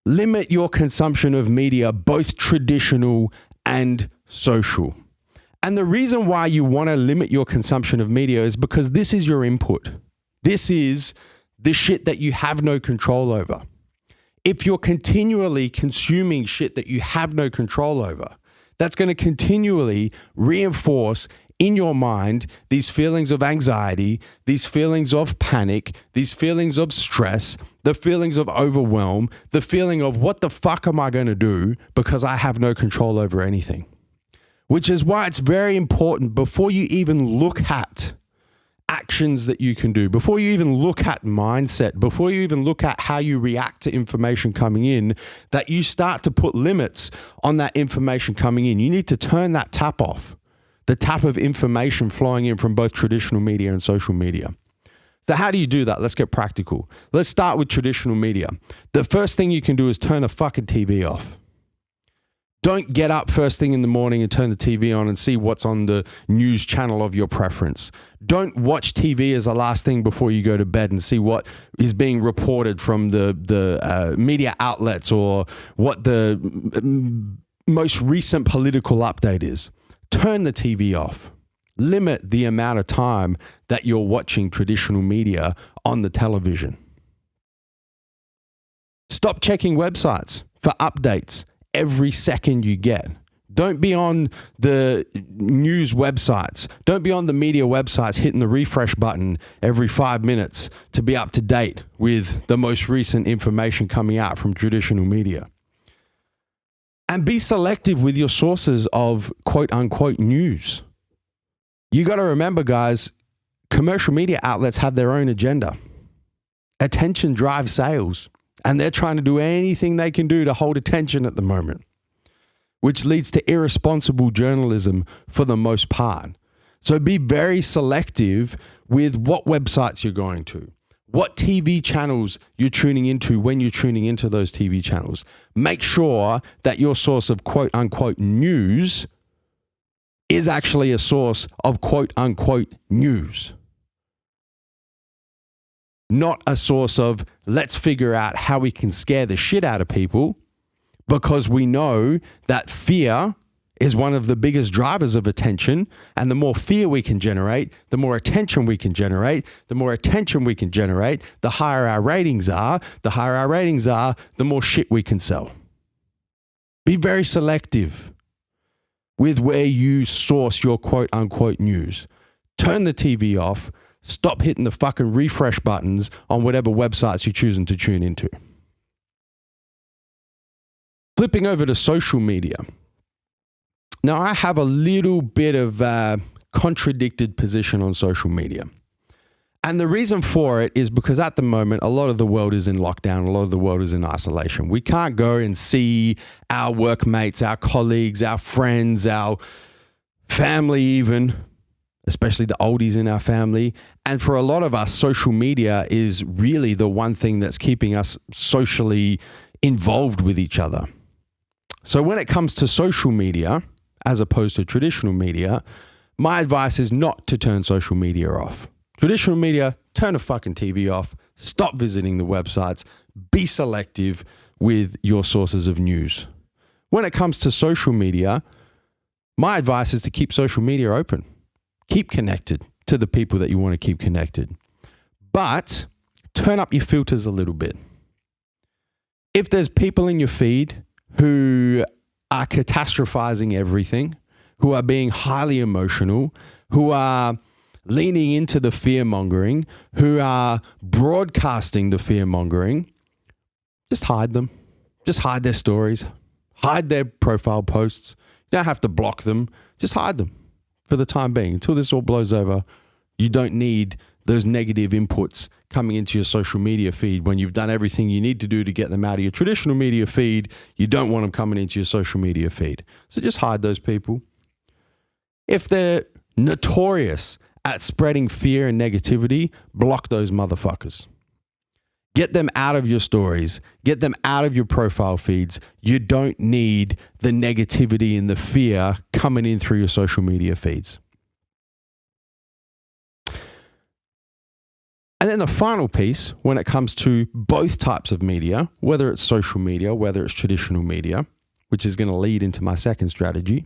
limit your consumption of media, both traditional and social. And the reason why you want to limit your consumption of media is because this is your input. This is the shit that you have no control over. If you're continually consuming shit that you have no control over, that's going to continually reinforce in your mind these feelings of anxiety, these feelings of panic, these feelings of stress, the feelings of overwhelm, the feeling of what the fuck am I going to do because I have no control over anything. Which is why it's very important before you even look at actions that you can do, before you even look at mindset, before you even look at how you react to information coming in, that you start to put limits on that information coming in. You need to turn that tap off, the tap of information flowing in from both traditional media and social media. So how do you do that? Let's get practical. Let's start with traditional media. The first thing you can do is turn the fucking TV off. Don't get up first thing in the morning and turn the TV on and see what's on the news channel of your preference. Don't watch TV as the last thing before you go to bed and see what is being reported from the media outlets or what the most recent political update is. Turn the TV off. Limit the amount of time that you're watching traditional media on the television. Stop checking websites for updates every second you get. Don't be on the news websites. Don't be on the media websites hitting the refresh button every 5 minutes to be up to date with the most recent information coming out from traditional media. And be selective with your sources of quote unquote news. You got to remember, guys, commercial media outlets have their own agenda. Attention drives sales. And they're trying to do anything they can do to hold attention at the moment, which leads to irresponsible journalism for the most part. So be very selective with what websites you're going to, what TV channels you're tuning into when you're tuning into those TV channels. Make sure that your source of quote unquote news is actually a source of quote unquote news. Not a source of let's figure out how we can scare the shit out of people, because we know that fear is one of the biggest drivers of attention. And the more fear we can generate, the more attention we can generate. The more attention we can generate, the higher our ratings are. The higher our ratings are, the more shit we can sell. Be very selective with where you source your quote unquote news. Turn the TV off. Stop hitting the fucking refresh buttons on whatever websites you're choosing to tune into. Flipping over to social media. Now, I have a little bit of a contradicted position on social media. And the reason for it is because at the moment, a lot of the world is in lockdown. A lot of the world is in isolation. We can't go and see our workmates, our colleagues, our friends, our family even, especially the oldies in our family. And for a lot of us, social media is really the one thing that's keeping us socially involved with each other. So when it comes to social media, as opposed to traditional media, my advice is not to turn social media off. Traditional media, turn the fucking TV off, stop visiting the websites, be selective with your sources of news. When it comes to social media, my advice is to keep social media open. Keep connected to the people that you want to keep connected. But turn up your filters a little bit. If there's people in your feed who are catastrophizing everything, who are being highly emotional, who are leaning into the fear-mongering, who are broadcasting the fear-mongering, just hide them. Just hide their stories. Hide their profile posts. You don't have to block them. Just hide them for the time being. Until this all blows over, you don't need those negative inputs coming into your social media feed. When you've done everything you need to do to get them out of your traditional media feed, you don't want them coming into your social media feed. So just hide those people. If they're notorious at spreading fear and negativity, block those motherfuckers. Get them out of your stories. Get them out of your profile feeds. You don't need the negativity and the fear coming in through your social media feeds. And then the final piece, when it comes to both types of media, whether it's social media, whether it's traditional media, which is going to lead into my second strategy,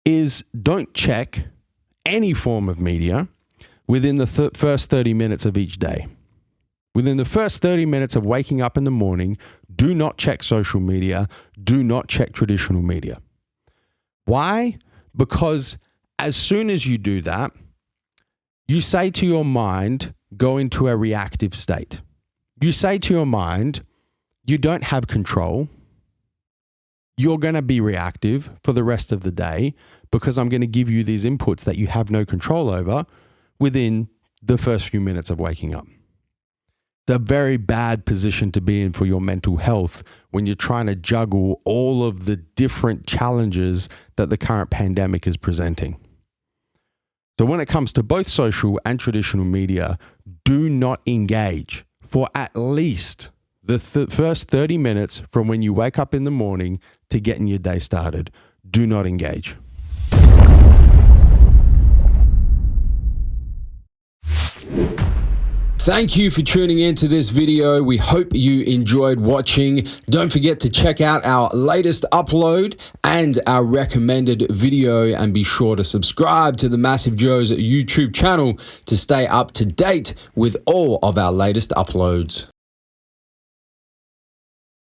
is don't check any form of media within the first 30 minutes of each day. Within the first 30 minutes of waking up in the morning, do not check social media. Do not check traditional media. Why? Because as soon as you do that, you say to your mind, go into a reactive state. You say to your mind, you don't have control. You're going to be reactive for the rest of the day because I'm going to give you these inputs that you have no control over within the first few minutes of waking up. It's a very bad position to be in for your mental health when you're trying to juggle all of the different challenges that the current pandemic is presenting. So when it comes to both social and traditional media, do not engage for at least the first 30 minutes from when you wake up in the morning to getting your day started. Do not engage. Thank you for tuning into this video. We hope you enjoyed watching. Don't forget to check out our latest upload and our recommended video, and be sure to subscribe to the Massive Joe's YouTube channel to stay up to date with all of our latest uploads.